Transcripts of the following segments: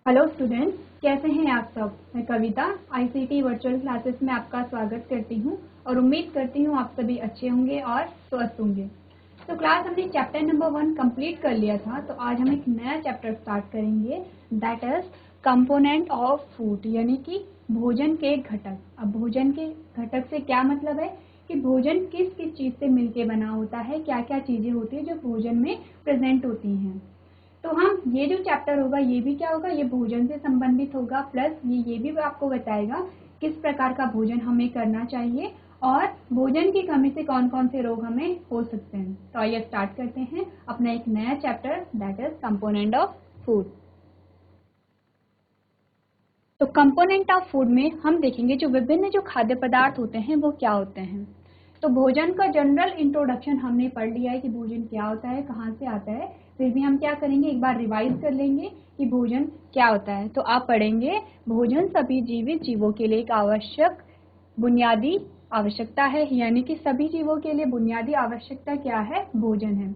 Hello students, कैसे हैं आप सब। मैं कविता आईसीटी वर्चुअल क्लासेस में आपका स्वागत करती हूं और उम्मीद करती हूं आप सभी अच्छे होंगे और स्वस्थ होंगे। तो क्लास हमने चैप्टर नंबर 1 कंप्लीट कर लिया था, तो आज हम एक नया चैप्टर स्टार्ट करेंगे, that is component of food, यानी कि भोजन के घटक। अब भोजन के घटक से क्या मतलब है कि भोजन किस किस चीज़ से मिलके बना होता है, क्या क्या चीज़ें होती है जो भोजन में प्रेजेंट होती हैं। तो हम ये जो चैप्टर होगा ये भी क्या होगा, ये भोजन से संबंधित होगा, प्लस ये भी आपको बताएगा किस प्रकार का भोजन हमें करना चाहिए और भोजन की कमी से कौन कौन से रोग हमें हो सकते हैं। तो आइए स्टार्ट करते हैं अपना एक नया chapter, that is component of food. तो कंपोनेंट ऑफ फूड में हम देखेंगे जो विभिन्न जो खाद्य पदार्थ होते हैं वो क्या होते हैं। तो भोजन का जनरल इंट्रोडक्शन हमने पढ़ लिया है कि भोजन क्या होता है, कहाँ से आता है। फिर भी हम क्या करेंगे, एक बार रिवाइज कर लेंगे कि भोजन क्या होता है। तो आप पढ़ेंगे, भोजन सभी जीवित जीवों के लिए एक आवश्यक बुनियादी आवश्यकता है, यानी कि सभी जीवों के लिए बुनियादी आवश्यकता क्या है, भोजन है।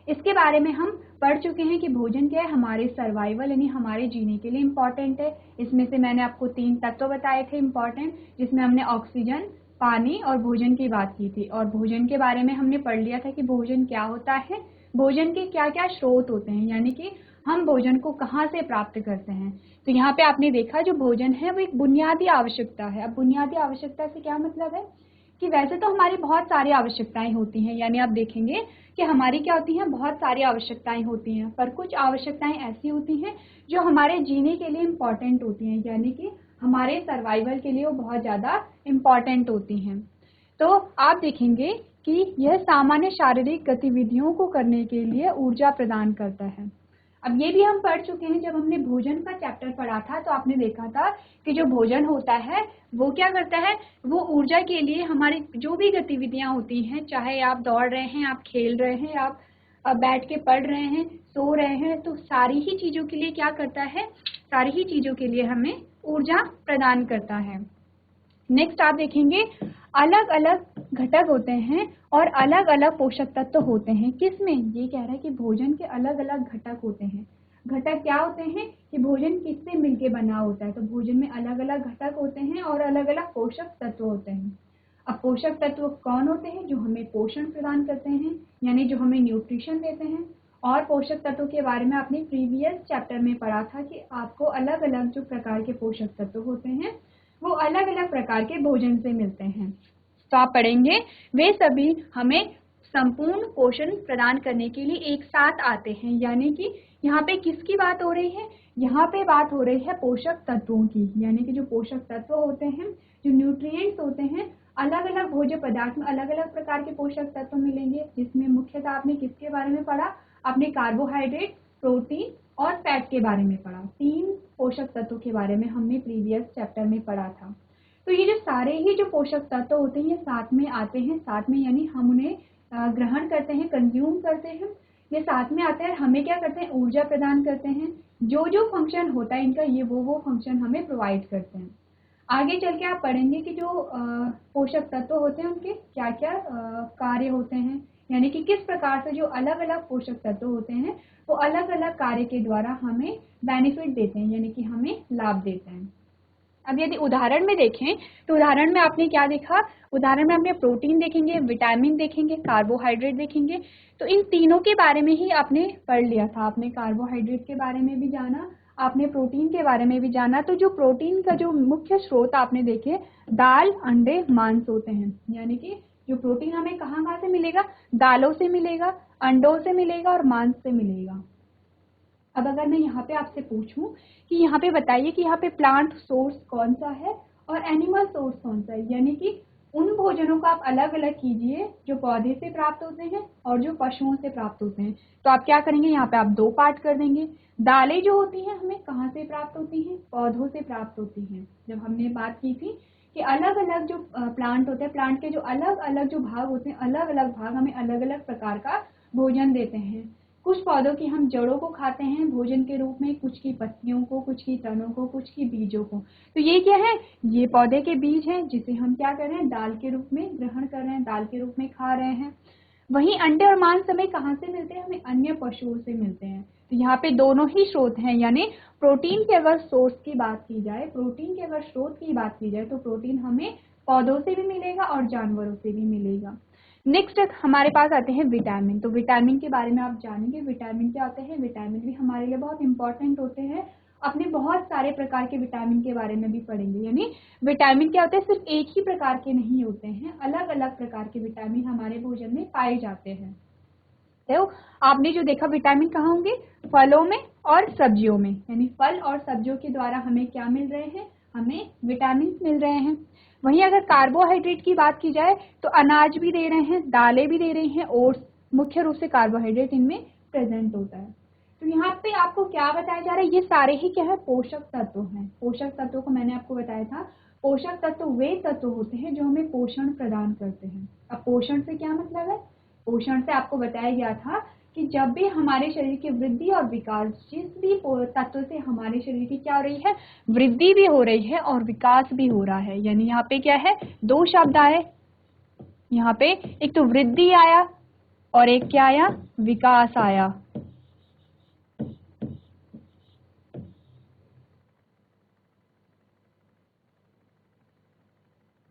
इसके बारे में हम पढ़ चुके हैं कि भोजन क्या है, हमारे सर्वाइवल यानी हमारे जीने के लिए इम्पॉर्टेंट है। इसमें से मैंने आपको 3 तत्व बताए थे इम्पॉर्टेंट, जिसमें हमने ऑक्सीजन, पानी और भोजन की बात की थी। और भोजन के बारे में हमने पढ़ लिया था कि भोजन क्या होता है, भोजन के क्या क्या स्रोत होते हैं, यानी कि हम भोजन को कहाँ से प्राप्त करते हैं। तो यहाँ पे आपने देखा जो भोजन है वो एक बुनियादी आवश्यकता है। अब बुनियादी आवश्यकता से क्या मतलब है कि वैसे तो हमारी बहुत सारी आवश्यकताएं होती हैं, यानी आप देखेंगे कि हमारी क्या होती हैं, बहुत सारी आवश्यकताएं होती हैं, पर कुछ आवश्यकताएं ऐसी होती हैं जो हमारे जीने के लिए इम्पॉर्टेंट होती हैं, यानी कि हमारे सर्वाइवल के लिए वो बहुत ज़्यादा इम्पॉर्टेंट होती हैं। तो आप देखेंगे कि यह सामान्य शारीरिक गतिविधियों को करने के लिए ऊर्जा प्रदान करता है। अब ये भी हम पढ़ चुके हैं, जब हमने भोजन का चैप्टर पढ़ा था तो आपने देखा था कि जो भोजन होता है वो क्या करता है, वो ऊर्जा के लिए हमारी जो भी गतिविधियां होती हैं, चाहे आप दौड़ रहे हैं, आप खेल रहे हैं, आप बैठ के पढ़ रहे हैं, सो रहे हैं, तो सारी ही चीज़ों के लिए क्या करता है, सारी ही चीज़ों के लिए हमें ऊर्जा प्रदान करता है। नेक्स्ट आप देखेंगे, अलग अलग घटक होते हैं और अलग अलग पोषक तत्व होते हैं। किसमें, ये कह रहा है कि भोजन के अलग अलग घटक होते हैं। घटक क्या होते हैं कि भोजन किससे मिलके बना होता है। तो भोजन में अलग अलग घटक होते हैं और अलग अलग पोषक तत्व होते हैं। अब पोषक तत्व कौन होते हैं, जो हमें पोषण प्रदान करते हैं, यानी जो हमें न्यूट्रिशन देते हैं। और पोषक तत्वों के बारे में आपने प्रीवियस चैप्टर में पढ़ा था कि आपको अलग अलग जो प्रकार के पोषक तत्व होते हैं वो अलग अलग प्रकार के भोजन से मिलते हैं। तो आप पढ़ेंगे वे सभी हमें संपूर्ण पोषण प्रदान करने के लिए एक साथ आते हैं, यानी कि यहाँ पे किसकी बात हो रही है, यहाँ पे बात हो रही है पोषक तत्वों की, यानी कि जो पोषक तत्व होते हैं, जो न्यूट्रिएंट्स होते हैं, अलग अलग भोज्य पदार्थ में अलग अलग प्रकार के पोषक तत्व मिलेंगे, जिसमें मुख्यतः आपने किसके बारे में पढ़ा, आपने कार्बोहाइड्रेट, प्रोटीन और फैट के बारे में पढ़ा। 3 पोषक तत्वों के बारे में हमने प्रीवियस चैप्टर में पढ़ा था। तो ये जो सारे ही जो पोषक तत्व होते हैं ये साथ में आते हैं, साथ में यानी हम उन्हें ग्रहण करते हैं, कंज्यूम करते हैं, ये साथ में आते हैं, हमें क्या करते हैं, ऊर्जा प्रदान करते हैं। जो जो फंक्शन होता है इनका, ये वो फंक्शन हमें प्रोवाइड करते हैं। आगे चल के आप पढ़ेंगे कि जो पोषक तत्व होते हैं उनके क्या क्या कार्य होते हैं, यानी कि किस प्रकार से जो अलग अलग पोषक तत्व होते हैं वो अलग अलग कार्य के द्वारा हमें बेनिफिट देते हैं, यानी कि हमें लाभ देते हैं। अब यदि उदाहरण में देखें तो उदाहरण में आपने क्या देखा, उदाहरण में आपने प्रोटीन देखेंगे, विटामिन देखेंगे, कार्बोहाइड्रेट देखेंगे। तो इन तीनों के बारे में ही आपने पढ़ लिया था, आपने कार्बोहाइड्रेट के बारे में भी जाना, आपने प्रोटीन के बारे में भी जाना। तो जो प्रोटीन का जो मुख्य स्रोत आपने देखे, दाल, अंडे, मांस होते हैं, यानी कि जो प्रोटीन हमें कहाँ कहाँ से मिलेगा, दालों से मिलेगा, अंडों से मिलेगा और मांस से मिलेगा। अब अगर मैं यहाँ पे आपसे पूछूं कि यहाँ पे बताइए कि यहाँ पे प्लांट सोर्स कौन सा है और एनिमल सोर्स कौन सा है, यानी कि उन भोजनों को आप अलग अलग कीजिए जो पौधे से प्राप्त होते हैं और जो पशुओं से प्राप्त होते हैं। तो आप क्या करेंगे, यहाँ पे आप 2 पार्ट कर देंगे। दालें जो होती हैं हमें कहाँ से प्राप्त होती हैं, पौधों से प्राप्त होती हैं। जब हमने बात की थी कि अलग अलग जो प्लांट होते हैं, प्लांट के जो अलग अलग जो भाग होते हैं, अलग अलग भाग हमें अलग अलग प्रकार का भोजन देते हैं। कुछ पौधों की हम जड़ों को खाते हैं भोजन के रूप में, कुछ की पत्तियों को, कुछ की तनों को, कुछ की बीजों को। तो ये क्या है, ये पौधे के बीज हैं जिसे हम क्या कर रहे हैं, दाल के रूप में ग्रहण कर रहे हैं, दाल के रूप में खा रहे हैं। वहीं अंडे और मांस हमें कहाँ से मिलते हैं? हमें अन्य पशुओं से मिलते हैं। तो यहाँ पे दोनों ही स्रोत हैं, यानी प्रोटीन के अगर सोर्स की बात की जाए, प्रोटीन के अगर स्रोत की बात की जाए, तो प्रोटीन हमें पौधों से भी मिलेगा और जानवरों से भी मिलेगा। नेक्स्ट हमारे पास आते हैं विटामिन। तो विटामिन के बारे में आप जानेंगे, विटामिन क्या होते हैं। विटामिन भी हमारे लिए बहुत इंपॉर्टेंट होते हैं। अपने बहुत सारे प्रकार के विटामिन के बारे में भी पढ़ेंगे, यानी विटामिन क्या होते हैं, सिर्फ एक ही प्रकार के नहीं होते हैं, अलग अलग प्रकार के विटामिन हमारे भोजन में पाए जाते हैं। तो आपने जो देखा विटामिन कहाँ होंगे? फलों में और सब्जियों में, यानी फल और सब्जियों के द्वारा हमें क्या मिल रहे हैं? हमें विटामिन मिल रहे हैं। वहीं अगर कार्बोहाइड्रेट की बात की जाए तो अनाज भी दे रहे हैं, दालें भी दे रही हैं, ओट्स, मुख्य रूप से कार्बोहाइड्रेट इनमें प्रेजेंट होता है। तो यहाँ पे आपको क्या बताया जा रहा है? ये सारे ही क्या है? पोषक तत्व हैं। पोषक तत्वों को मैंने आपको बताया था, पोषक तत्व वे तत्व होते हैं जो हमें पोषण प्रदान करते हैं। अब पोषण से क्या मतलब है? पोषण से आपको बताया गया था कि जब भी हमारे शरीर की वृद्धि और विकास, जिस भी तत्व से हमारे शरीर की क्या हो रही है? वृद्धि भी हो रही है और विकास भी हो रहा है। यानी यहाँ पे क्या है? दो शब्द आए यहाँ पे, एक तो वृद्धि आया और एक क्या आया? विकास आया।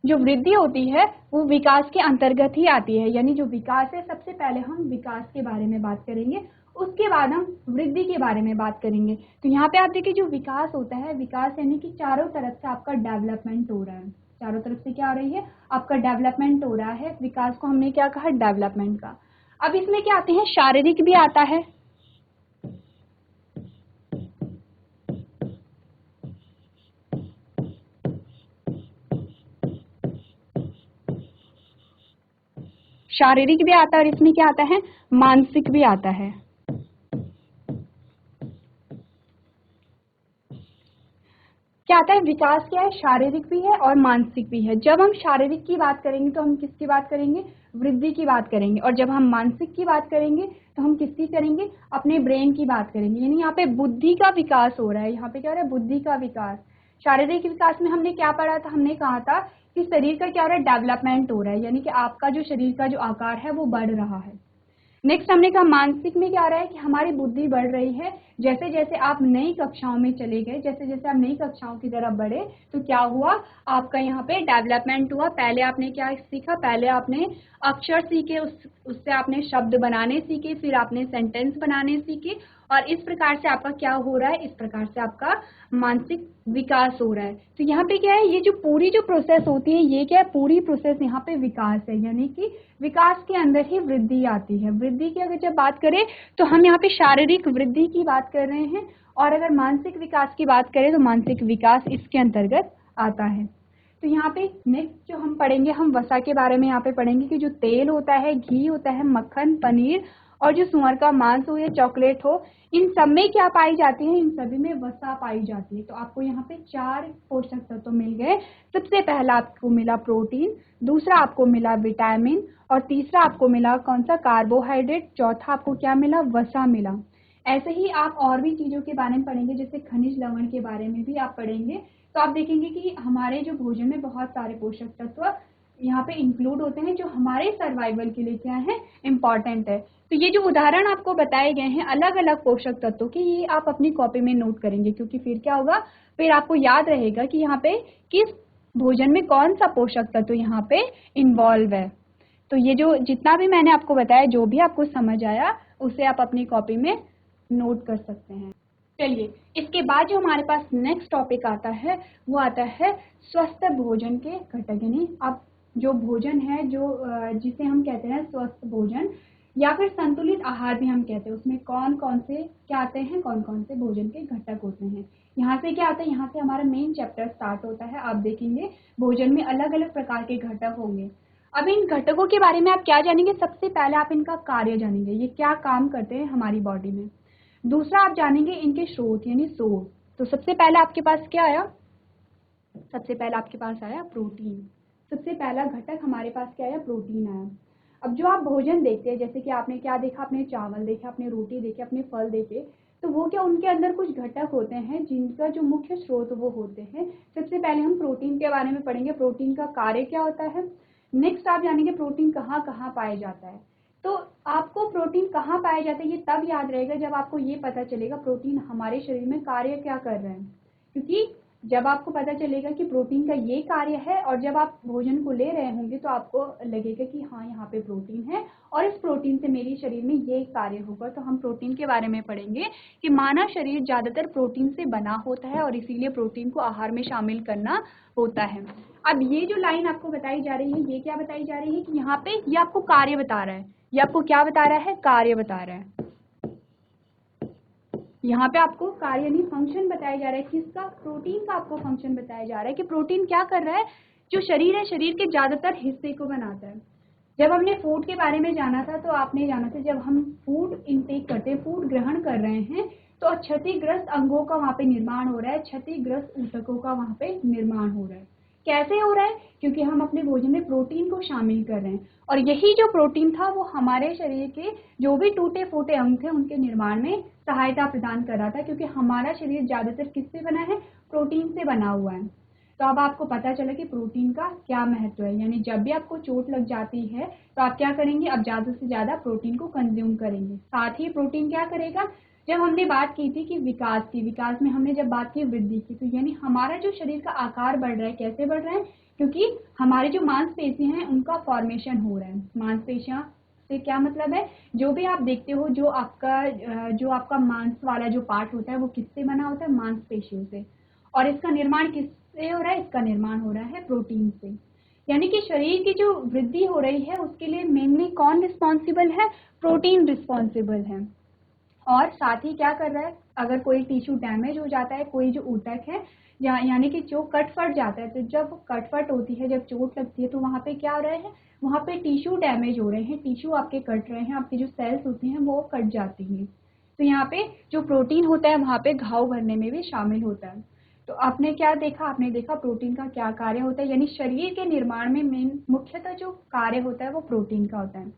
जो वृद्धि होती है वो विकास के अंतर्गत ही आती है, यानी जो विकास है, सबसे पहले हम विकास के बारे में बात करेंगे, उसके बाद हम वृद्धि के बारे में बात करेंगे। तो यहाँ पे आप देखिए, जो विकास होता है, विकास यानी कि चारों तरफ से आपका डेवलपमेंट हो रहा है। चारों तरफ से क्या हो रही है? आपका डेवलपमेंट हो रहा है। विकास को हमने क्या कहा? डेवलपमेंट का। अब इसमें क्या आते हैं? शारीरिक भी आता है। शारीरिक भी आता है और इसमें क्या आता है? मानसिक भी आता है। क्या आता है? विकास क्या है? शारीरिक भी है और मानसिक भी है। जब हम शारीरिक की बात करेंगे तो हम किसकी बात करेंगे? वृद्धि की बात करेंगे। और जब हम मानसिक की बात करेंगे तो हम किसकी करेंगे? अपने ब्रेन की बात करेंगे। यानी यहाँ पे बुद्धि का विकास हो रहा है। यहाँ पे क्या हो रहा है? बुद्धि का विकास। शारीरिक विकास में हमने क्या पढ़ा था? हमने कहा था कि शरीर का क्या हो रहा है? डेवलपमेंट हो रहा है, यानी कि आपका जो शरीर का जो आकार है वो बढ़ रहा है। नेक्स्ट हमने कहा मानसिक में क्या हो रहा है? कि हमारी बुद्धि बढ़ रही है। जैसे जैसे आप नई कक्षाओं में चले गए, जैसे जैसे आप नई कक्षाओं की तरफ बढ़े, तो क्या हुआ? आपका यहाँ पे डेवलपमेंट हुआ। पहले आपने क्या सीखा? पहले आपने अक्षर सीखे, उससे आपने शब्द बनाने सीखे, फिर आपने सेंटेंस बनाने सीखे, और इस प्रकार से आपका क्या हो रहा है? इस प्रकार से आपका मानसिक विकास हो रहा है। तो यहाँ पे क्या है? ये जो पूरी जो प्रोसेस होती है, ये क्या है? पूरी प्रोसेस यहाँ पे विकास है, यानी कि विकास के अंदर ही वृद्धि आती है। वृद्धि की अगर जब बात करें तो हम यहाँ पे शारीरिक वृद्धि की बात कर रहे हैं, और अगर मानसिक विकास की बात करें तो मानसिक विकास इसके अंतर्गत आता है। तो यहाँ पे नेक्स्ट जो हम पढ़ेंगे, हम वसा के बारे में यहाँ पे पढ़ेंगे कि जो तेल होता है, घी होता है, मक्खन, पनीर, और जो सुअर का मांस हो या चॉकलेट हो, इन सब में क्या पाई जाती है? इन सभी में वसा पाई जाती है। तो आपको यहाँ पे 4 पोषक तत्व मिल गए। सबसे पहला आपको मिला प्रोटीन, दूसरा आपको मिला विटामिन, और तीसरा आपको मिला कौन सा? कार्बोहाइड्रेट, चौथा आपको क्या मिला? वसा मिला। ऐसे ही आप और भी चीजों के बारे में पढ़ेंगे, जैसे खनिज लवण के बारे में भी आप पढ़ेंगे। तो आप देखेंगे कि हमारे जो भोजन में बहुत सारे पोषक तत्व यहाँ पे इंक्लूड होते हैं, जो हमारे सर्वाइवल के लिए क्या है? इम्पॉर्टेंट है। तो ये जो उदाहरण आपको बताए गए हैं अलग अलग पोषक तत्वों के, ये आप अपनी कॉपी में नोट करेंगे, क्योंकि फिर क्या होगा? फिर आपको याद रहेगा कि यहाँ पे किस भोजन में कौन सा पोषक तत्व यहाँ पे इन्वॉल्व है। तो ये जो जितना भी मैंने आपको बताया, जो भी आपको समझ आया, उसे आप अपनी कॉपी में नोट कर सकते हैं। चलिए, इसके बाद जो हमारे पास नेक्स्ट टॉपिक आता है, वो आता है स्वस्थ भोजन के घटक। यानी अब जो भोजन है, जो जिसे हम कहते हैं स्वस्थ भोजन या फिर संतुलित आहार भी हम कहते हैं, उसमें कौन कौन से क्या आते हैं? कौन कौन से भोजन के घटक होते हैं? यहाँ से क्या आता है? यहाँ से हमारा मेन चैप्टर स्टार्ट होता है। आप देखेंगे भोजन में अलग अलग प्रकार के घटक होंगे। अब इन घटकों के बारे में आप क्या जानेंगे? सबसे पहले आप इनका कार्य जानेंगे, ये क्या काम करते हैं हमारी बॉडी में। दूसरा आप जानेंगे इनके स्रोत, यानी सोर्स। तो सबसे पहले आपके पास क्या आया? सबसे पहले आपके पास आया प्रोटीन। सबसे पहला घटक हमारे पास क्या आया? प्रोटीन आया। अब जो आप भोजन देखते हैं, जैसे कि आपने क्या देखा? आपने चावल देखा, आपने रोटी देखी, आपने फल देखे, तो वो क्या, उनके अंदर कुछ घटक होते हैं जिनका जो मुख्य स्रोत वो होते हैं। सबसे पहले हम प्रोटीन के बारे में पढ़ेंगे, प्रोटीन का कार्य क्या होता है। नेक्स्ट आप जानेंगे प्रोटीन कहाँ कहाँ पाया जाता है। तो आपको प्रोटीन कहाँ पाया जाता है ये तब याद रहेगा जब आपको ये पता चलेगा प्रोटीन हमारे शरीर में कार्य क्या कर रहे हैं। क्योंकि जब आपको पता चलेगा कि प्रोटीन का ये कार्य है और जब आप भोजन को ले रहे होंगे तो आपको लगेगा कि हाँ यहाँ पे प्रोटीन है और इस प्रोटीन से मेरे शरीर में ये कार्य होगा। तो हम प्रोटीन के बारे में पढ़ेंगे कि मानव शरीर ज़्यादातर प्रोटीन से बना होता है और इसीलिए प्रोटीन को आहार में शामिल करना होता है। अब ये जो लाइन आपको बताई जा रही है ये क्या बताई जा रही है कि यहाँ पे ये आपको कार्य बता रहा है। ये आपको क्या बता रहा है? कार्य बता रहा है। यहाँ पे आपको कार्य यानी फंक्शन बताया जा रहा है। किसका? प्रोटीन का आपको फंक्शन बताया जा रहा है कि प्रोटीन क्या कर रहा है। जो शरीर है शरीर के ज्यादातर हिस्से को बनाता है। जब हमने फूड के बारे में जाना था तो आपने जाना था जब हम फूड इनटेक करते हैं, फूड ग्रहण कर रहे हैं तो क्षतिग्रस्त अंगों का वहाँ पे निर्माण हो रहा है, क्षतिग्रस्त ऊतकों का वहाँ पे निर्माण हो रहा है। कैसे हो रहा है? क्योंकि हम अपने भोजन में प्रोटीन को शामिल कर रहे हैं और यही जो प्रोटीन था वो हमारे शरीर के जो भी टूटे फूटे अंग थे उनके निर्माण में सहायता प्रदान कर रहा था। क्योंकि हमारा शरीर ज्यादातर किससे बना है? प्रोटीन से बना हुआ है। तो अब आपको पता चला कि प्रोटीन का क्या महत्व है। यानी जब भी आपको चोट लग जाती है तो आप क्या करेंगे? अब ज्यादा से ज्यादा प्रोटीन को कंज्यूम करेंगे। साथ ही प्रोटीन क्या करेगा? जब हमने बात की थी कि विकास में हमने जब बात की वृद्धि की, तो यानी हमारा जो शरीर का आकार बढ़ रहा है, कैसे बढ़ रहा है? क्योंकि हमारे जो मांसपेशियां हैं उनका फॉर्मेशन हो रहा है। मांसपेशियां से क्या मतलब है? जो भी आप देखते हो जो आपका मांस वाला जो पार्ट होता है वो किससे बना होता है? मांसपेशियों से। और इसका निर्माण किससे हो रहा है? इसका निर्माण हो रहा है प्रोटीन से। यानी कि शरीर की जो वृद्धि हो रही है उसके लिए मेनली कौन रिस्पॉन्सिबल है? प्रोटीन रिस्पॉन्सिबल है। और साथ ही क्या कर रहा है? अगर कोई टिश्यू डैमेज हो जाता है, कोई जो ऊतक है यानी कि जो कट फट जाता है, तो जब कटफट होती है, जब चोट लगती है तो वहाँ पे क्या हो रहा है? वहाँ पे टिश्यू डैमेज हो रहे हैं, टिश्यू आपके कट रहे हैं, आपकी जो सेल्स होती हैं वो कट जाती हैं। तो यहाँ पे जो प्रोटीन होता है वहाँ पे घाव भरने में भी शामिल होता है। तो आपने क्या देखा? आपने देखा प्रोटीन का क्या कार्य होता है। यानी शरीर के निर्माण में मेन मुख्यतः जो कार्य होता है वो प्रोटीन का होता है।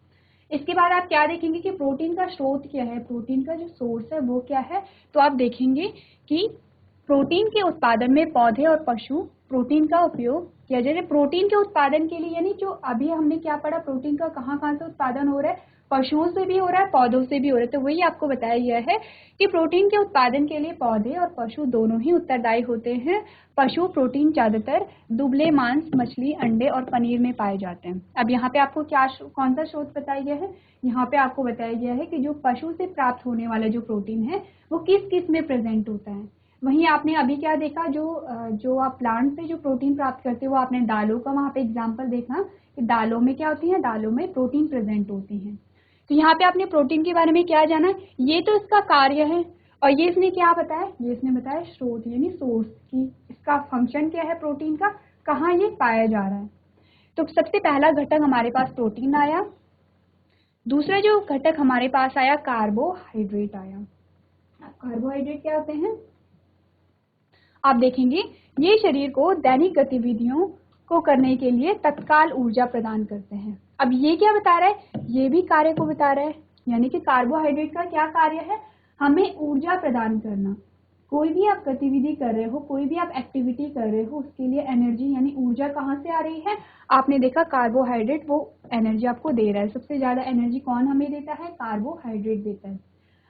इसके बाद आप क्या देखेंगे कि प्रोटीन का स्रोत क्या है, प्रोटीन का जो सोर्स है वो क्या है। तो आप देखेंगे कि प्रोटीन के उत्पादन में पौधे और पशु प्रोटीन का उपयोग किया जाए। प्रोटीन के उत्पादन के लिए यानी जो अभी हमने क्या पढ़ा, प्रोटीन का कहाँ कहाँ से उत्पादन हो रहा है? पशुओं से भी हो रहा है, पौधों से भी हो रहा है। तो वही आपको बताया गया है कि प्रोटीन के उत्पादन के लिए पौधे और पशु दोनों ही उत्तरदायी होते हैं। पशु प्रोटीन ज्यादातर दुबले मांस, मछली, अंडे और पनीर में पाए जाते हैं। अब यहाँ पे आपको कौन सा स्रोत बताया गया है? यहाँ पे आपको बताया गया है कि जो पशु से प्राप्त होने वाला जो प्रोटीन है वो किस किस में प्रेजेंट होता है। वहीं आपने अभी क्या देखा, जो आप प्लांट से जो प्रोटीन प्राप्त करते हो वो आपने दालों का वहाँ पे एग्जाम्पल देखा कि दालों में क्या होती है? दालों में प्रोटीन प्रेजेंट होती है। तो यहाँ पे आपने प्रोटीन के बारे में क्या जाना? ये तो इसका कार्य है। और ये इसने क्या बताया? ये इसने बताया स्रोत यानी सोर्स की इसका फंक्शन क्या है प्रोटीन का, कहाँ ये पाया जा रहा है। तो सबसे पहला घटक हमारे पास प्रोटीन आया। दूसरा जो घटक हमारे पास आया कार्बोहाइड्रेट आया। कार्बोहाइड्रेट क्या होते हैं? आप देखेंगे ये शरीर को दैनिक गतिविधियों को करने के लिए तत्काल ऊर्जा प्रदान करते हैं। अब ये क्या बता रहा है? ये भी कार्य को बता रहा है। यानी कि कार्बोहाइड्रेट का क्या कार्य है? हमें ऊर्जा प्रदान करना। कोई भी आप गतिविधि कर रहे हो, कोई भी आप एक्टिविटी कर रहे हो, उसके लिए एनर्जी यानी ऊर्जा कहाँ से आ रही है? आपने देखा कार्बोहाइड्रेट वो एनर्जी आपको दे रहा है। सबसे ज्यादा एनर्जी कौन हमें देता है? कार्बोहाइड्रेट देता है।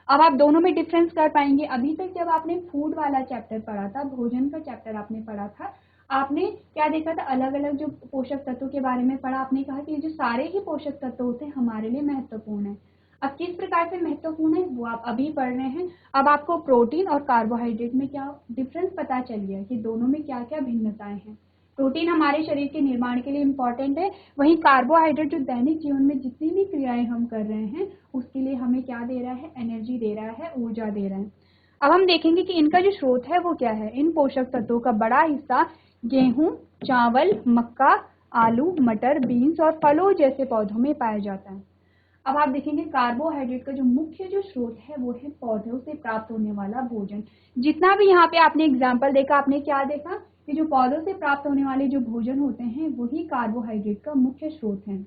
अब आप दोनों में डिफरेंस कर पाएंगे। अभी तक जब आपने फूड वाला चैप्टर पढ़ा था, भोजन का चैप्टर आपने पढ़ा था, आपने क्या देखा था? अलग अलग जो पोषक तत्वों के बारे में पढ़ा। आपने कहा कि जो सारे ही पोषक तत्व होते हैं हमारे लिए महत्वपूर्ण है। अब किस प्रकार से महत्वपूर्ण है वो आप अभी पढ़ रहे हैं। अब आपको प्रोटीन और कार्बोहाइड्रेट में क्या डिफरेंस पता चल गया कि दोनों में क्या क्या भिन्नताएं हैं। प्रोटीन हमारे शरीर के निर्माण के लिए इम्पोर्टेंट है, वहीं कार्बोहाइड्रेट जो दैनिक जीवन में जितनी भी क्रियाएं हम कर रहे हैं उसके लिए हमें क्या दे रहा है? एनर्जी दे रहा है, ऊर्जा दे रहा है। अब हम देखेंगे कि इनका जो स्रोत है वो क्या है। इन पोषक तत्वों का बड़ा हिस्सा गेहूं, चावल, मक्का, आलू, मटर, बीन्स और फलों जैसे पौधों में पाया जाता है। अब आप देखेंगे कार्बोहाइड्रेट का जो मुख्य जो स्रोत है वो है पौधों से प्राप्त होने वाला भोजन। जितना भी यहाँ पे आपने एग्जाम्पल देखा, आपने क्या देखा कि जो पौधों से प्राप्त होने वाले जो भोजन होते हैं वही कार्बोहाइड्रेट का मुख्य स्रोत है।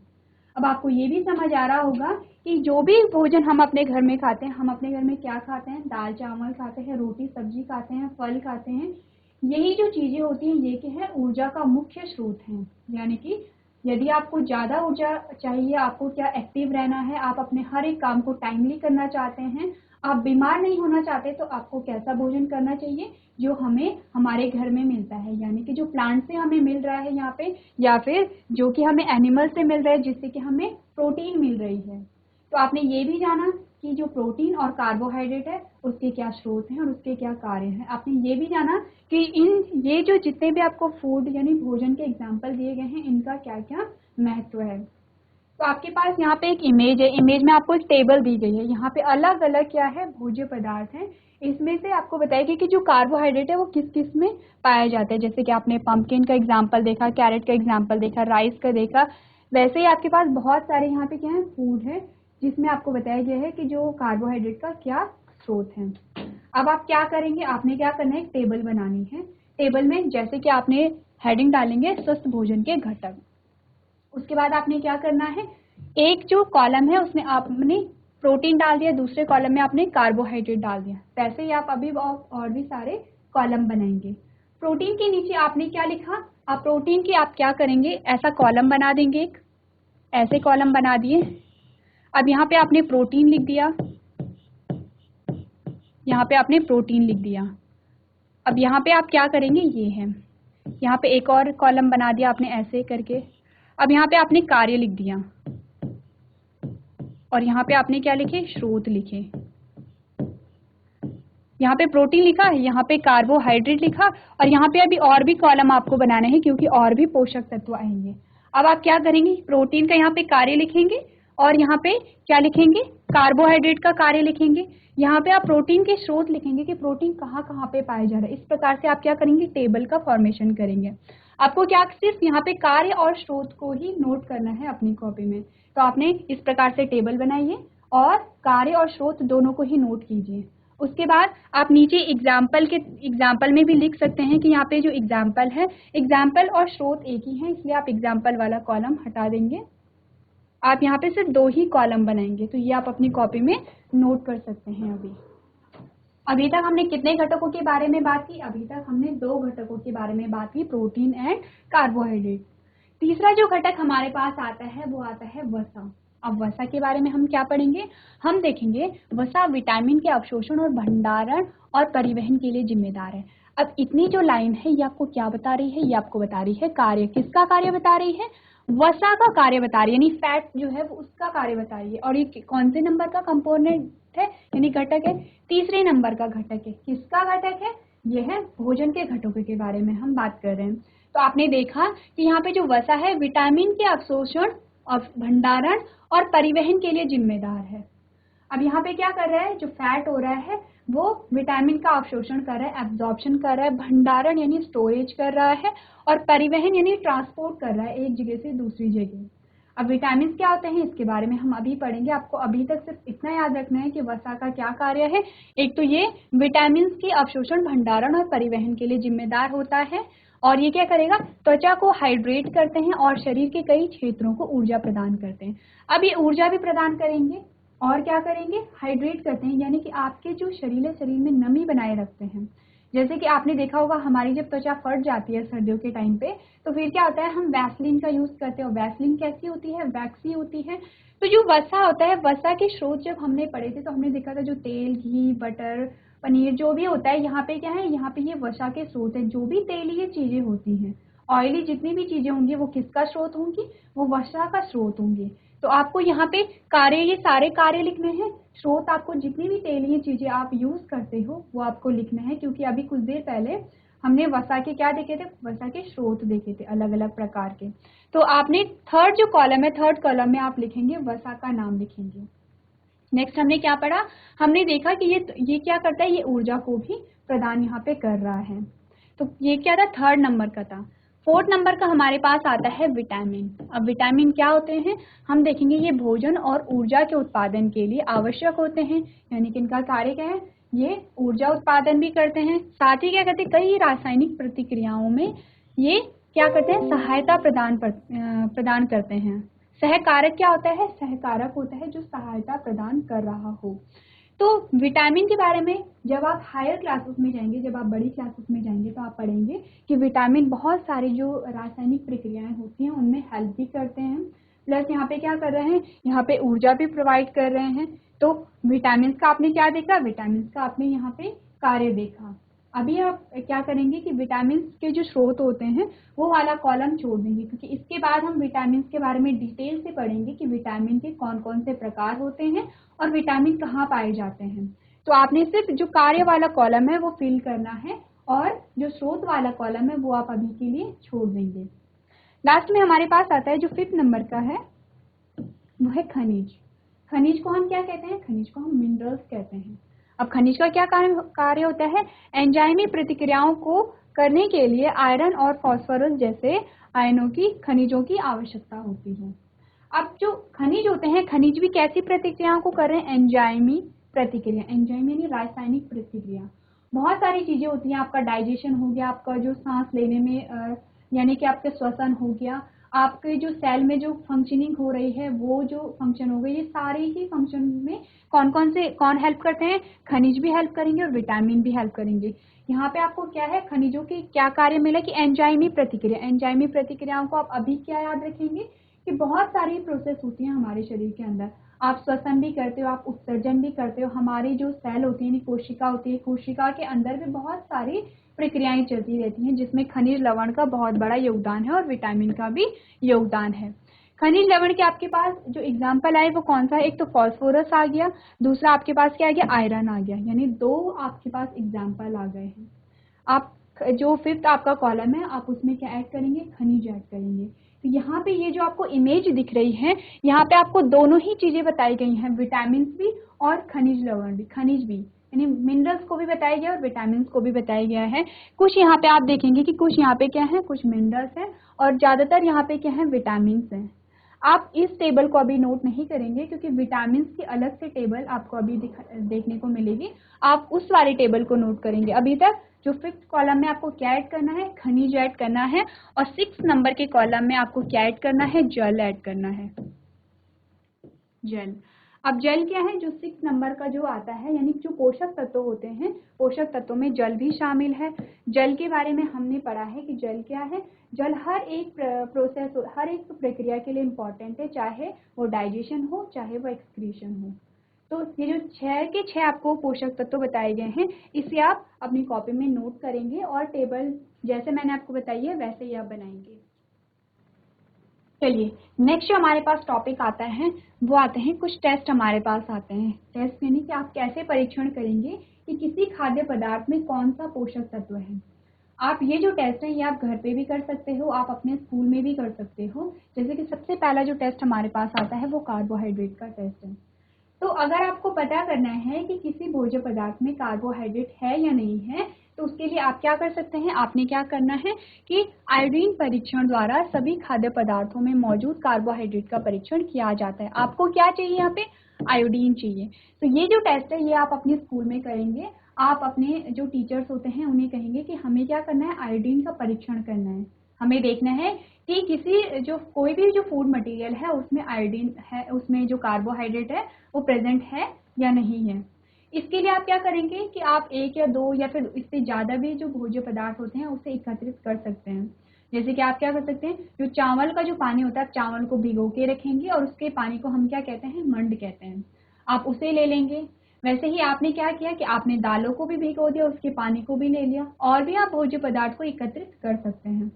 अब आपको ये भी समझ आ रहा होगा कि जो भी भोजन हम अपने घर में खाते हैं, हम अपने घर में क्या खाते हैं? दाल चावल खाते हैं, रोटी सब्जी खाते हैं, फल खाते हैं। यही जो चीजें होती हैं ये क्या है? ऊर्जा का मुख्य स्रोत है। यानी कि यदि आपको ज़्यादा ऊर्जा चाहिए, आपको क्या एक्टिव रहना है, आप अपने हर एक काम को टाइमली करना चाहते हैं, आप बीमार नहीं होना चाहते, तो आपको कैसा भोजन करना चाहिए? जो हमें हमारे घर में मिलता है, यानी कि जो प्लांट से हमें मिल रहा है यहाँ पे, या फिर जो कि हमें एनिमल से मिल रहा है जिससे कि हमें प्रोटीन मिल रही है। तो आपने ये भी जाना कि जो प्रोटीन और कार्बोहाइड्रेट है उसके क्या स्रोत हैं और उसके क्या कार्य हैं। आपने ये भी जाना कि ये जो जितने भी आपको फूड यानी भोजन के एग्जाम्पल दिए गए हैं, इनका क्या क्या महत्व है। तो आपके पास यहाँ पे एक इमेज है, इमेज में आपको एक टेबल दी गई है, यहाँ पे अलग अलग क्या है, भोज्य पदार्थ हैं। इसमें से आपको बताएगी कि जो कार्बोहाइड्रेट है वो किस किस में पाया जाता है। जैसे कि आपने पंपकिन का एग्जाम्पल देखा, कैरेट का एग्जाम्पल देखा, राइस का देखा, वैसे ही आपके पास बहुत सारे यहाँ पे क्या है, फूड है जिसमें आपको बताया गया है कि जो कार्बोहाइड्रेट का क्या स्रोत है। अब आप क्या करेंगे, आपने क्या करना है, एक टेबल बनानी है। टेबल में जैसे कि आपने हेडिंग डालेंगे स्वस्थ भोजन के घटक। उसके बाद आपने क्या करना है, एक जो कॉलम है उसमें आपने प्रोटीन डाल दिया, दूसरे कॉलम में आपने कार्बोहाइड्रेट डाल दिया। वैसे ही आप अभी और भी सारे कॉलम बनाएंगे। प्रोटीन के नीचे आपने क्या लिखा, आप प्रोटीन की आप क्या करेंगे, ऐसा कॉलम बना देंगे, एक ऐसे कॉलम बना दिए। अब यहाँ पे आपने प्रोटीन लिख दिया, यहाँ पे आपने प्रोटीन लिख दिया। अब यहाँ पे आप क्या करेंगे, ये है, यहाँ पे एक और कॉलम बना दिया आपने ऐसे करके। अब यहाँ पे आपने कार्य लिख दिया और यहाँ पे आपने क्या लिखे, स्रोत लिखे। यहाँ पे प्रोटीन लिखा, यहाँ पे कार्बोहाइड्रेट लिखा, और यहाँ पे अभी और भी कॉलम आपको बनाने हैं क्योंकि और भी पोषक तत्व आएंगे। अब आप क्या करेंगे, प्रोटीन का यहाँ पे कार्य लिखेंगे और यहाँ पे क्या लिखेंगे, कार्बोहाइड्रेट का कार्य लिखेंगे। यहाँ पे आप प्रोटीन के स्रोत लिखेंगे कि प्रोटीन कहाँ कहाँ पे पाया जा रहा है। इस प्रकार से आप क्या करेंगे, टेबल का फॉर्मेशन करेंगे। आपको क्या सिर्फ यहाँ पे कार्य और स्रोत को ही नोट करना है अपनी कॉपी में। तो आपने इस प्रकार से टेबल बनाइए और कार्य और स्रोत दोनों को ही नोट कीजिए। उसके बाद आप नीचे एग्जाम्पल में भी लिख सकते हैं कि यहाँ पे जो एग्जाम्पल है, एग्जाम्पल और स्रोत एक ही है, इसलिए आप एग्जाम्पल वाला कॉलम हटा देंगे। आप यहाँ पे सिर्फ 2 ही कॉलम बनाएंगे। तो ये आप अपनी कॉपी में नोट कर सकते हैं। अभी तक हमने कितने घटकों के बारे में बात की, अभी तक हमने 2 घटकों के बारे में बात की, प्रोटीन एंड कार्बोहाइड्रेट। तीसरा जो घटक हमारे पास आता है वो आता है वसा। अब वसा के बारे में हम क्या पढ़ेंगे, हम देखेंगे वसा विटामिन के अवशोषण और भंडारण और परिवहन के लिए जिम्मेदार है। अब इतनी जो लाइन है ये आपको क्या बता रही है, ये आपको बता रही है कार्य। किसका कार्य बता रही है, वसा का कार्य बता रही है, यानी फैट जो है वो उसका कार्य बता रही है। और ये कौन से नंबर का कंपोनेंट है, यानी घटक है, तीसरे नंबर का घटक है। किसका घटक है, ये है भोजन के घटकों के बारे में हम बात कर रहे हैं। तो आपने देखा कि यहाँ पे जो वसा है विटामिन के अवशोषण और भंडारण और परिवहन के लिए जिम्मेदार है। अब यहाँ पे क्या कर रहा है, जो फैट हो रहा है वो विटामिन का अवशोषण कर रहा है, एब्जॉर्प्शन कर रहा है, भंडारण यानी स्टोरेज कर रहा है, और परिवहन यानी ट्रांसपोर्ट कर रहा है एक जगह से दूसरी जगह। अब विटामिन क्या होते हैं इसके बारे में हम अभी पढ़ेंगे। आपको अभी तक सिर्फ इतना याद रखना है कि वसा का क्या कार्य है। एक तो ये विटामिन के अवशोषण, भंडारण और परिवहन के लिए जिम्मेदार होता है, और ये क्या करेगा, त्वचा को हाइड्रेट करते हैं और शरीर के कई क्षेत्रों को ऊर्जा प्रदान करते हैं। अब ये ऊर्जा भी प्रदान करेंगे और क्या करेंगे, हाइड्रेट करते हैं, यानी कि आपके जो शरीर में नमी बनाए रखते हैं। जैसे कि आपने देखा होगा हमारी जब त्वचा फट जाती है सर्दियों के टाइम पे, तो फिर क्या होता है, हम वैसलीन का यूज करते हैं। वैसलीन कैसी होती है, वैक्सी होती है। तो जो वसा होता है, वसा के स्रोत जब हमने पढ़े थे तो हमने देखा था जो तेल, घी, बटर, पनीर जो भी होता है, यहाँ पे क्या है, यहाँ पे ये वसा के स्रोत है। जो भी तेलीय चीजें होती हैं, ऑयली जितनी भी चीजें होंगी, वो किसका स्रोत होंगी, वो वसा का स्रोत होंगी। तो आपको यहाँ पे कार्य, ये सारे कार्य लिखने हैं। स्रोत आपको जितनी भी तेलीय चीजें आप यूज करते हो वो आपको लिखना है, क्योंकि अभी कुछ देर पहले हमने वसा के क्या देखे थे, वसा के स्रोत देखे थे अलग अलग प्रकार के। तो आपने थर्ड जो कॉलम है, थर्ड कॉलम में आप लिखेंगे वसा का नाम लिखेंगे। नेक्स्ट हमने क्या पढ़ा, हमने देखा कि ये क्या करता है, ये ऊर्जा को भी प्रदान यहाँ पे कर रहा है। तो ये क्या था, थर्ड नंबर का था। फोर्थ नंबर का हमारे पास आता है विटामिन। अब विटामिन क्या होते हैं, हम देखेंगे ये भोजन और ऊर्जा के उत्पादन के लिए आवश्यक होते हैं, यानी कि इनका कार्य क्या है, ये ऊर्जा उत्पादन भी करते हैं, साथ ही क्या करते हैं, कई रासायनिक प्रतिक्रियाओं में ये क्या करते हैं, सहायता प्रदान करते हैं। सहकारक क्या होता है, सहकारक होता है जो सहायता प्रदान कर रहा हो। तो विटामिन के बारे में जब आप हायर क्लासेस में जाएंगे, जब आप बड़ी क्लासेस में जाएंगे तो आप पढ़ेंगे कि विटामिन बहुत सारी जो रासायनिक प्रक्रियाएं होती हैं उनमें हेल्प भी करते हैं, प्लस यहाँ पे क्या कर रहे हैं, यहाँ पे ऊर्जा भी प्रोवाइड कर रहे हैं। तो विटामिन का आपने क्या देखा, विटामिन का आपने यहाँ पे कार्य देखा। अभी आप क्या करेंगे कि विटामिन के जो स्रोत होते हैं वो वाला कॉलम छोड़ देंगे, क्योंकि इसके बाद हम विटामिन के बारे में डिटेल से पढ़ेंगे कि विटामिन के कौन कौन से प्रकार होते हैं और विटामिन कहाँ पाए जाते हैं। तो आपने सिर्फ जो कार्य वाला कॉलम है वो फिल करना है और जो स्रोत वाला कॉलम है वो आप अभी के लिए छोड़ देंगे। लास्ट में हमारे पास आता है जो 5th नंबर का है, वो है खनिज। खनिज को हम क्या कहते हैं, खनिज को हम मिनरल्स कहते हैं। अब खनिज का क्या कार्य होता है, एंजाइमी प्रतिक्रियाओं को करने के लिए आयरन और फास्फोरस जैसे आयनों की खनिजों की आवश्यकता होती है। अब जो खनिज होते हैं, खनिज भी कैसी प्रतिक्रियाओं को कर रहे हैं, एंजाइमी प्रतिक्रिया। एंजाइम यानी रासायनिक प्रतिक्रिया। बहुत सारी चीजें होती हैं, आपका डाइजेशन हो गया, आपका जो सांस लेने में यानी कि आपके श्वसन हो गया, आपके जो सेल में जो फंक्शनिंग हो रही है वो जो फंक्शन हो गई, ये सारे ही फंक्शन में कौन हेल्प करते हैं, खनिज भी हेल्प करेंगे और विटामिन भी हेल्प करेंगे। यहाँ पे आपको क्या है, खनिजों की क्या कार्य मिला कि एंजाइमी प्रतिक्रिया। एंजाइमी प्रतिक्रियाओं को आप अभी क्या याद रखेंगे कि बहुत सारी प्रोसेस होती हैं हमारे शरीर के अंदर। आप श्वसन भी करते हो, आप उत्सर्जन भी करते हो, हमारी जो सेल होती है, कोशिका होती है, कोशिका के अंदर भी बहुत सारी प्रक्रियाएं चलती रहती हैं जिसमें खनिज लवण का बहुत बड़ा योगदान है और विटामिन का भी योगदान है। खनिज लवण के आपके पास जो एग्जाम्पल आए वो कौन सा है, एक तो फॉस्फोरस आ गया, दूसरा आपके पास क्या आ गया, आयरन आ गया, यानी 2 आपके पास एग्जाम्पल आ गए हैं। आप जो 5th आपका कॉलम है आप उसमें क्या ऐड करेंगे, खनिज ऐड करेंगे। तो यहाँ पे ये जो आपको इमेज दिख रही है, यहाँ पे आपको दोनों ही चीजें बताई गई हैं, विटामिन भी और खनिज लवण भी, खनिज भी यानी मिनरल्स को भी बताया गया और विटामिन को भी बताया गया है। कुछ यहाँ पे आप देखेंगे कि कुछ यहाँ पे क्या है, कुछ मिनरल्स हैं और ज्यादातर यहाँ पे क्या है, विटामिन हैं। आप इस टेबल को अभी नोट नहीं करेंगे क्योंकि विटामिन की अलग से टेबल आपको अभी देखने को मिलेगी, आप उस वाले टेबल को नोट करेंगे। अभी तक जो 5th कॉलम में आपको क्या ऐड करना है, खनिज ऐड करना है, और 6th नंबर के कॉलम में आपको क्या ऐड करना है, जल ऐड करना है, जल। अब जल क्या है, जो 6th नंबर का जो आता है, यानी जो पोषक तत्व होते हैं, पोषक तत्वों में जल भी शामिल है। जल के बारे में हमने पढ़ा है कि जल क्या है, जल हर एक प्रोसेस, हर एक प्रक्रिया के लिए इम्पोर्टेंट है, चाहे वो डाइजेशन हो चाहे वो एक्सक्रीशन हो। तो ये जो 6 के 6 आपको पोषक तत्व बताए गए हैं, इसे आप अपनी कॉपी में नोट करेंगे और टेबल जैसे मैंने आपको बताई है वैसे ही आप बनाएंगे। चलिए नेक्स्ट जो हमारे पास टॉपिक आता है वो आते हैं कुछ टेस्ट हमारे पास आते हैं। टेस्ट यानी कि आप कैसे परीक्षण करेंगे कि किसी खाद्य पदार्थ में कौन सा पोषक तत्व है। आप ये जो टेस्ट है ये आप घर पे भी कर सकते हो, आप अपने स्कूल में भी कर सकते हो। जैसे कि सबसे पहला जो टेस्ट हमारे पास आता है वो कार्बोहाइड्रेट का टेस्ट है। तो अगर आपको पता करना है कि किसी भोज्य पदार्थ में कार्बोहाइड्रेट है या नहीं है, तो उसके लिए आप क्या कर सकते हैं, आपने क्या करना है कि आयोडीन परीक्षण द्वारा सभी खाद्य पदार्थों में मौजूद कार्बोहाइड्रेट का परीक्षण किया जाता है। आपको क्या चाहिए, यहाँ पे आयोडीन चाहिए। तो ये जो टेस्ट है ये आप अपने स्कूल में करेंगे। आप अपने जो टीचर्स होते हैं उन्हें कहेंगे कि हमें क्या करना है, आयोडीन का परीक्षण करना है। हमें देखना है कि किसी जो कोई भी जो फूड मटेरियल है उसमें आयोडीन है, उसमें जो कार्बोहाइड्रेट है वो प्रेजेंट है या नहीं है। इसके लिए आप क्या करेंगे कि आप 1 या 2 या फिर इससे ज़्यादा भी जो भोज्य पदार्थ होते हैं उसे एकत्रित कर सकते हैं। जैसे कि आप क्या कर सकते हैं, जो चावल का जो पानी होता है, आप चावल को भिगो के रखेंगे और उसके पानी को हम क्या कहते हैं, मंड कहते हैं। आप उसे ले लेंगे। वैसे ही आपने क्या किया कि आपने दालों को भी भिगो दिया, उसके पानी को भी ले लिया, और भी आप भोज्य पदार्थ को एकत्रित कर सकते हैं।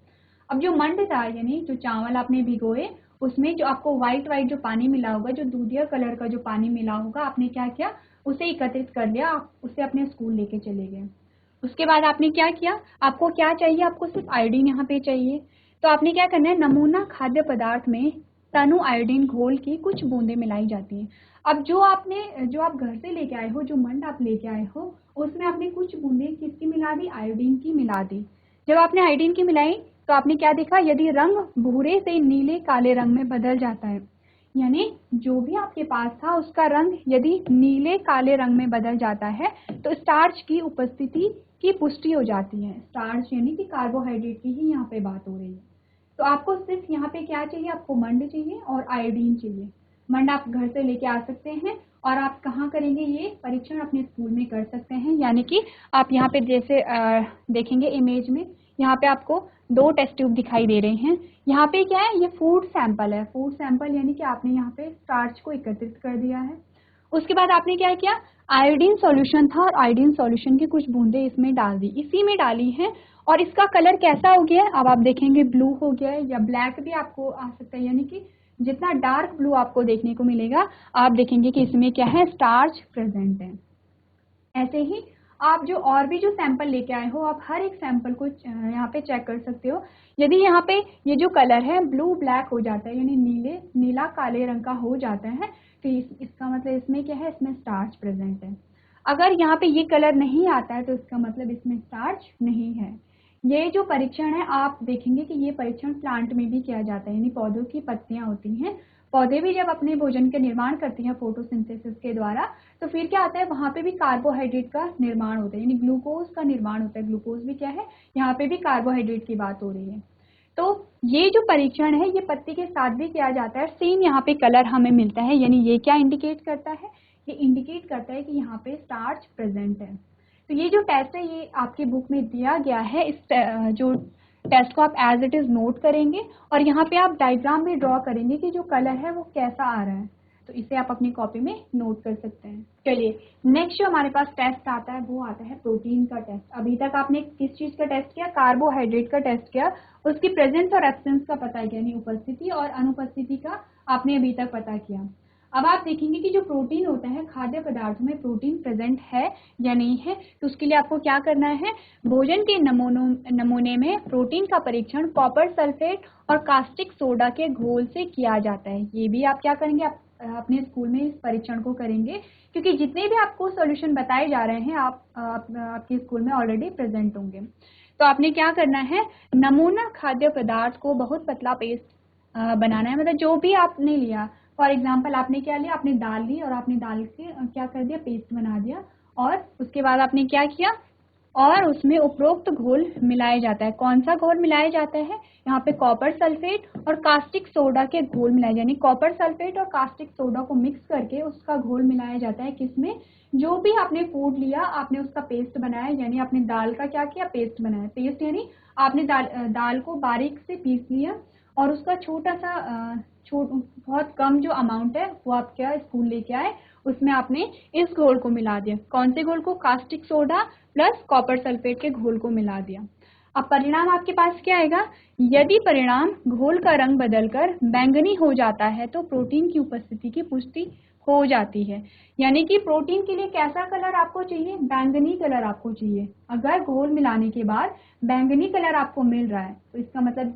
अब जो मंड था यानी जो चावल आपने भिगोए उसमें जो आपको व्हाइट जो पानी मिला होगा, जो दूधिया कलर का जो पानी मिला होगा, आपने क्या किया, उसे एकत्रित कर लिया, आप उसे अपने स्कूल लेके चले गए। उसके बाद आपने क्या किया, आपको क्या चाहिए, आपको सिर्फ आयोडीन यहाँ पे चाहिए। तो आपने क्या करना है, नमूना खाद्य पदार्थ में तनु आयोडीन घोल की कुछ बूंदें मिलाई जाती हैं। अब जो आप घर से लेके आए हो, जो मंड आप लेके आए हो, उसमें आपने कुछ बूंदें किसकी मिला दी, आयोडीन की मिला दी। जब आपने आयोडीन की मिलाई तो आपने क्या देखा, यदि रंग भूरे से नीले काले रंग में बदल जाता है, यानी जो भी आपके पास था उसका रंग यदि नीले काले रंग में बदल जाता है तो स्टार्च की उपस्थिति की पुष्टि हो जाती है। स्टार्च यानी कि कार्बोहाइड्रेट की ही यहाँ पे बात हो रही है। तो आपको सिर्फ यहाँ पे क्या चाहिए, आपको मंड चाहिए और आयोडीन चाहिए। मंड आप घर से लेके आ सकते हैं और आप कहाँ करेंगे ये परीक्षण? अपने स्कूल में कर सकते हैं। यानी कि आप यहाँ पे जैसे देखेंगे इमेज में, यहाँ पे आपको 2 टेस्ट ट्यूब दिखाई दे रहे हैं। यहाँ पे क्या है, ये फूड सैंपल है। फूड सैंपल यानी कि आपने यहाँ पे स्टार्च को एकत्रित कर दिया है। उसके बाद आपने क्या किया, आयोडीन सॉल्यूशन था और आयोडीन सॉल्यूशन की कुछ बूंदे इसमें डाल दी, इसी में डाली हैं। और इसका कलर कैसा हो गया है, अब आप देखेंगे ब्लू हो गया है, या ब्लैक भी आपको आ सकता है। यानी कि जितना डार्क ब्लू आपको देखने को मिलेगा, आप देखेंगे कि इसमें क्या है, स्टार्च प्रेजेंट है। ऐसे ही आप जो और भी जो सैंपल लेके आए हो, आप हर एक सैंपल को यहाँ पे चेक कर सकते हो। यदि यहाँ पे ये जो कलर है ब्लू ब्लैक हो जाता है, यानी नीला काले रंग का हो जाता है, तो इसका मतलब इसमें क्या है, इसमें स्टार्च प्रेजेंट है। अगर यहाँ पे ये कलर नहीं आता है तो इसका मतलब इसमें स्टार्च नहीं है। ये जो परीक्षण है, आप देखेंगे कि ये परीक्षण प्लांट में भी किया जाता है, यानी पौधों की पत्तियां होती हैं, पौधे भी जब अपने भोजन के निर्माण करती हैं फोटोसिंथेसिस के द्वारा, तो फिर क्या आता है, वहां पे भी कार्बोहाइड्रेट का निर्माण होता है, यानी ग्लूकोज का निर्माण होता है। ग्लूकोज भी क्या है, यहाँ पे भी कार्बोहाइड्रेट की बात हो रही है। तो ये जो परीक्षण है, ये पत्ती के साथ भी किया जाता है। सेम यहाँ पे कलर हमें मिलता है, यानी ये क्या इंडिकेट करता है, ये इंडिकेट करता है कि यहाँ पे स्टार्च प्रेजेंट है। तो ये जो टेस्ट है, ये आपकी बुक में दिया गया है। इस जो टेस्ट को आप एज इट इज नोट करेंगे और यहाँ पे आप डायग्राम भी ड्रॉ करेंगे कि जो कलर है वो कैसा आ रहा है। तो इसे आप अपनी कॉपी में नोट कर सकते हैं। चलिए, नेक्स्ट जो हमारे पास टेस्ट आता है वो आता है प्रोटीन का टेस्ट। अभी तक आपने किस चीज का टेस्ट किया, कार्बोहाइड्रेट का टेस्ट किया, उसकी प्रेजेंस और एब्सेंस का पता किया, यानी उपस्थिति और अनुपस्थिति का आपने अभी तक पता किया। अब आप देखेंगे कि जो प्रोटीन होता है, खाद्य पदार्थों में प्रोटीन प्रेजेंट है या नहीं है। तो उसके लिए आपको क्या करना है, भोजन के नमूने में प्रोटीन का परीक्षण कॉपर सल्फेट और कास्टिक सोडा के घोल से किया जाता है। ये भी आप क्या करेंगे, आप अपने स्कूल में इस परीक्षण को करेंगे, क्योंकि जितने भी आपको सॉल्यूशन बताए जा रहे हैं आपके स्कूल में ऑलरेडी प्रेजेंट होंगे। तो आपने क्या करना है, नमूना खाद्य पदार्थ को बहुत पतला पेस्ट बनाना है। मतलब जो भी आपने लिया, फॉर एग्जाम्पल आपने क्या लिया, आपने दाल ली और आपने दाल के क्या कर दिया, पेस्ट बना दिया। और उसके बाद आपने क्या किया, और उसमें उपरोक्त घोल मिलाया जाता है। कौन सा घोल मिलाया जाता है, यहाँ पे कॉपर सल्फेट और कास्टिक सोडा के घोल मिलाए, यानी कॉपर सल्फेट और कास्टिक सोडा को मिक्स करके उसका घोल मिलाया जाता है। किसमें, जो भी आपने फूड लिया, आपने उसका पेस्ट बनाया, यानी आपने दाल का क्या किया, पेस्ट बनाया। पेस्ट यानी आपने दाल को बारीक से पीस लिया और उसका छोटा सा बहुत कम जो अमाउंट है वो आप क्या स्कूल लेके आए, उसमें आपने इस घोल को मिला दिया। कौन से घोल को, caustic soda plus copper sulphate के घोल को मिला दिया। अब परिणाम आपके पास क्या आएगा, यदि परिणाम घोल का रंग बदलकर बैंगनी हो जाता है तो प्रोटीन की उपस्थिति की पुष्टि हो जाती है। यानी कि प्रोटीन के लिए कैसा कलर आपको चाहिए, बैंगनी कलर आपको चाहिए। अगर घोल मिलाने के बाद बैंगनी कलर आपको मिल रहा है तो इसका मतलब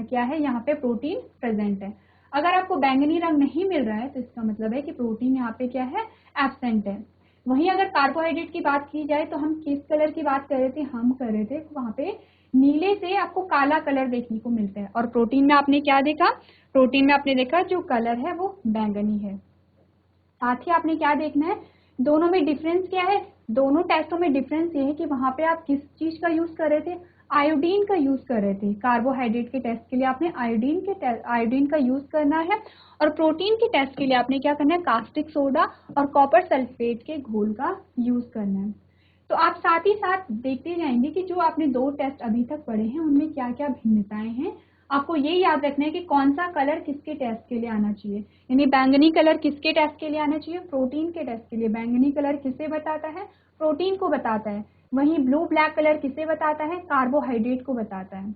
क्या है, यहाँ पे प्रोटीन प्रेजेंट है। अगर आपको बैंगनी रंग नहीं मिल रहा है तो इसका मतलब है कि प्रोटीन यहाँ पे क्या है, एब्सेंट है। वहीं अगर कार्बोहाइड्रेट की बात की जाए तो हम किस कलर की बात कर रहे थे, हम कर रहे थे वहां पे नीले से आपको काला कलर देखने को मिलता है। और प्रोटीन में आपने क्या देखा, प्रोटीन में आपने देखा जो कलर है वो बैंगनी है। साथ ही आपने क्या देखना है, दोनों में डिफरेंस क्या है, दोनों टेस्टों में डिफरेंस ये है कि वहां पे आप किस चीज का यूज कर रहे थे, आयोडीन का यूज कर रहे थे। कार्बोहाइड्रेट के टेस्ट के लिए आपने आयोडीन का यूज करना है, और प्रोटीन के टेस्ट के लिए आपने क्या करना है, कास्टिक सोडा और कॉपर सल्फेट के घोल का यूज करना है। तो आप साथ ही साथ देखते जाएंगे कि जो आपने 2 टेस्ट अभी तक पढ़े हैं उनमें क्या क्या भिन्नताएं हैं। आपको ये याद रखना है कि कौन सा कलर किसके टेस्ट के लिए आना चाहिए, यानी बैंगनी कलर किसके टेस्ट के लिए आना चाहिए, प्रोटीन के टेस्ट के लिए। बैंगनी कलर किसे बताता है, प्रोटीन को बताता है। वहीं ब्लू ब्लैक कलर किसे बताता है, कार्बोहाइड्रेट को बताता है।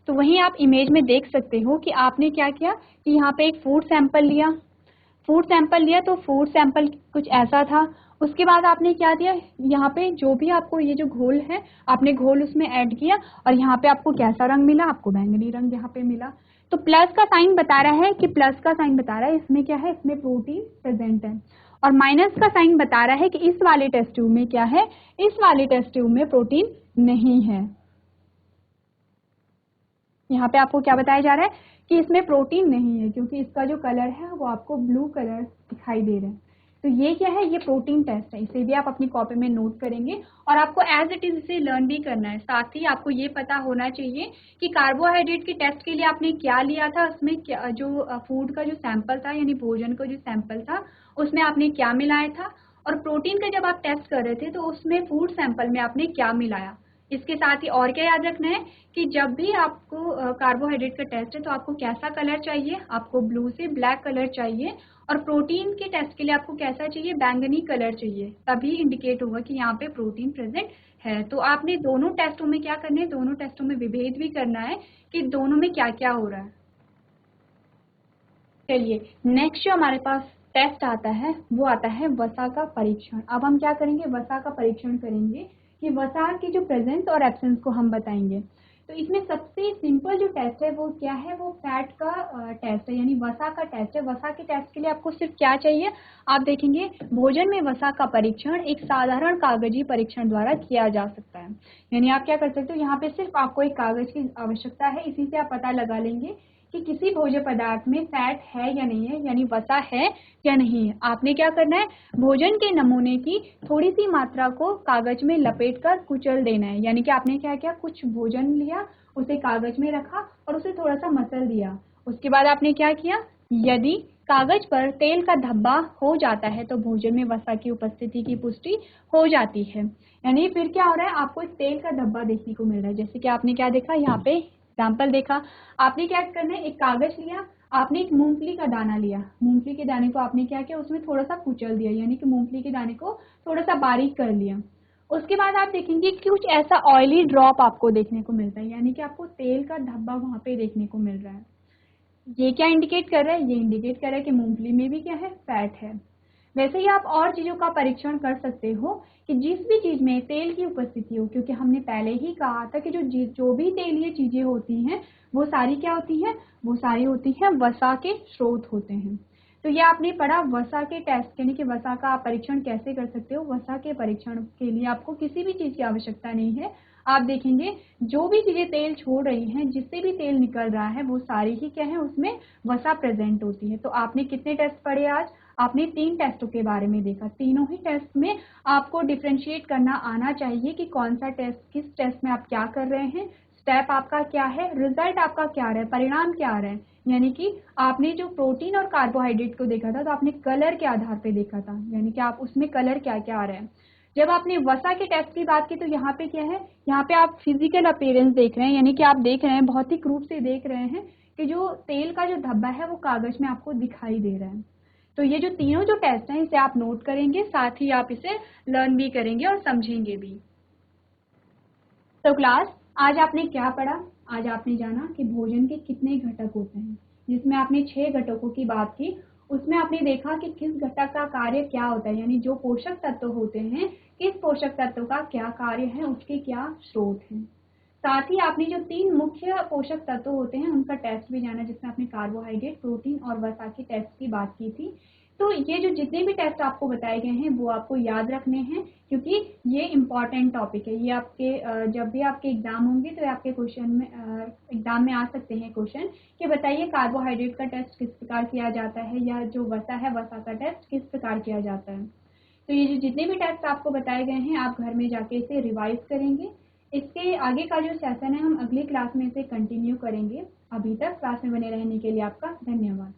तो वहीं आप इमेज में देख सकते हो कि आपने क्या किया कि यहाँ पे एक फूड सैंपल लिया, तो फूड सैंपल कुछ ऐसा था। उसके बाद आपने क्या दिया, यहाँ पे जो भी आपको ये जो घोल है, आपने घोल उसमें ऐड किया और यहाँ पे आपको कैसा रंग मिला, आपको बैंगनी रंग यहाँ पे मिला। तो प्लस का साइन बता रहा है कि प्लस का साइन बता रहा है इसमें क्या है, इसमें प्रोटीन प्रेजेंट है। और माइनस का साइन बता रहा है कि इस वाले टेस्ट ट्यूब में क्या है, इस वाले टेस्ट ट्यूब में प्रोटीन नहीं है। यहाँ पे आपको क्या बताया जा रहा है कि इसमें प्रोटीन नहीं है, क्योंकि इसका जो कलर है वो आपको ब्लू कलर दिखाई दे रहा है। तो तो ये क्या है, ये प्रोटीन टेस्ट है, इसे भी आप अपनी कॉपी में नोट करेंगे और आपको एज इट इज इसे लर्न भी करना है। साथ ही आपको ये पता होना चाहिए कि कार्बोहाइड्रेट के टेस्ट के लिए आपने क्या लिया था, उसमें क्या जो फूड का जो सैंपल था यानी भोजन का जो सैंपल था उसमें आपने क्या मिलाया था, और प्रोटीन का जब आप टेस्ट कर रहे थे तो उसमें फूड सैंपल में आपने क्या मिलाया। इसके साथ ही और क्या याद रखना है कि जब भी आपको कार्बोहाइड्रेट का टेस्ट है तो आपको कैसा कलर चाहिए, आपको ब्लू से ब्लैक कलर चाहिए, और प्रोटीन के टेस्ट के लिए आपको कैसा चाहिए, बैंगनी कलर चाहिए, तभी इंडिकेट होगा कि यहाँ पे प्रोटीन प्रेजेंट है। तो आपने दोनों टेस्टों में क्या करना है, दोनों टेस्टों में विभेद भी करना है कि दोनों में क्या क्या हो रहा है। चलिए नेक्स्ट जो हमारे पास टेस्ट आता है वो आता है वसा का परीक्षण। अब हम क्या करेंगे, वसा का परीक्षण करेंगे कि वसा की जो प्रेजेंस और एब्सेंस को हम बताएंगे। तो इसमें सबसे सिंपल जो टेस्ट है वो क्या है, वो फैट का टेस्ट है, यानी वसा का टेस्ट है। वसा के टेस्ट के लिए आपको सिर्फ क्या चाहिए, आप देखेंगे भोजन में वसा का परीक्षण एक साधारण कागजी परीक्षण द्वारा किया जा सकता है। यानी आप क्या कर सकते हो, यहाँ पे सिर्फ आपको एक कागज की आवश्यकता है, इसी से आप पता लगा लेंगे कि किसी भोज्य पदार्थ में फैट है या नहीं है, यानी वसा है या नहीं है। आपने क्या करना है, भोजन के नमूने की थोड़ी सी मात्रा को कागज में लपेटकर कुचल देना है। यानी कि आपने क्या किया, कुछ भोजन लिया, उसे कागज में रखा और उसे थोड़ा सा मसल दिया। उसके बाद आपने क्या किया, यदि कागज पर तेल का धब्बा हो जाता है तो भोजन में वसा की उपस्थिति की पुष्टि हो जाती है। यानी फिर क्या हो रहा है, आपको एक तेल का धब्बा देखने को मिल रहा है। जैसे कि आपने क्या देखा, यहाँ पे एग्जाम्पल देखा, आपने क्या करना है, एक कागज लिया, आपने एक मूंगफली का दाना लिया, मूंगफली के दाने को आपने क्या किया, उसमें थोड़ा सा कुचल दिया, यानी कि मूंगफली के दाने को थोड़ा सा बारीक कर लिया। उसके बाद आप देखेंगे कि कुछ ऐसा ऑयली ड्रॉप आपको देखने को मिलता है, यानी कि आपको तेल का धब्बा वहां पे देखने को मिल रहा है। ये क्या इंडिकेट कर रहा है, ये इंडिकेट कर रहा है कि मूंगफली में भी क्या है, फैट है। वैसे ही आप और चीजों का परीक्षण कर सकते हो कि जिस भी चीज में तेल की उपस्थिति हो, क्योंकि हमने पहले ही कहा था कि जो भी तेलीय चीजें होती हैं वो सारी क्या होती हैं, वो सारी होती हैं वसा के स्रोत होते हैं। तो ये आपने पढ़ा वसा के टेस्ट, यानी कि वसा का आप परीक्षण कैसे कर सकते हो। वसा के परीक्षण के लिए आपको किसी भी चीज की आवश्यकता नहीं है। आप देखेंगे जो भी चीजें तेल छोड़ रही हैं, जिससे भी तेल निकल रहा है, वो सारी ही क्या है, उसमें वसा प्रेजेंट होती है। तो आपने कितने टेस्ट पढ़े आज, आपने 3 टेस्टों के बारे में देखा। तीनों ही टेस्ट में आपको डिफ्रेंशिएट करना आना चाहिए कि कौन सा टेस्ट, किस टेस्ट में आप क्या कर रहे हैं, स्टेप आपका क्या है, रिजल्ट आपका क्या रहा है, परिणाम क्या आ रहा है। यानी कि आपने जो प्रोटीन और कार्बोहाइड्रेट को देखा था तो आपने कलर के आधार पे देखा था, यानी कि आप उसमें कलर क्या क्या आ रहा है। जब आपने वसा के टेस्ट की बात की तो यहाँ पे क्या है, यहाँ पे आप फिजिकल अपीयरेंस देख रहे हैं, यानी कि आप देख रहे हैं, भौतिक रूप से देख रहे हैं कि जो तेल का जो धब्बा है वो कागज में आपको दिखाई दे रहा है। तो ये जो तीनों जो टेस्ट हैं इसे आप नोट करेंगे, साथ ही आप इसे लर्न भी करेंगे और समझेंगे भी। तो क्लास, आज आपने क्या पढ़ा, आज आपने जाना कि भोजन के कितने घटक होते हैं, जिसमें आपने 6 घटकों की बात की। उसमें आपने देखा कि किस घटक का कार्य क्या होता है, यानी जो पोषक तत्व होते हैं किस पोषक तत्व का क्या कार्य है, उसके क्या स्रोत हैं। साथ ही आपने जो 3 मुख्य पोषक तत्व होते हैं उनका टेस्ट भी जाना, जिसमें आपने कार्बोहाइड्रेट, प्रोटीन और वसा के टेस्ट की बात की थी। तो ये जो जितने भी टेस्ट आपको बताए गए हैं वो आपको याद रखने हैं, क्योंकि ये इम्पॉर्टेंट टॉपिक है। ये आपके जब भी आपके एग्जाम होंगे तो आपके क्वेश्चन में एग्जाम में आ सकते हैं क्वेश्चन कि बताइए कार्बोहाइड्रेट का टेस्ट किस प्रकार किया जाता है, या जो वसा है वसा का टेस्ट किस प्रकार किया जाता है। तो ये जो जितने भी टेस्ट आपको बताए गए हैं आप घर में जाके इसे रिवाइज करेंगे। इसके आगे का जो सेशन है हम अगली क्लास में इसे कंटिन्यू करेंगे। अभी तक क्लास में बने रहने के लिए आपका धन्यवाद।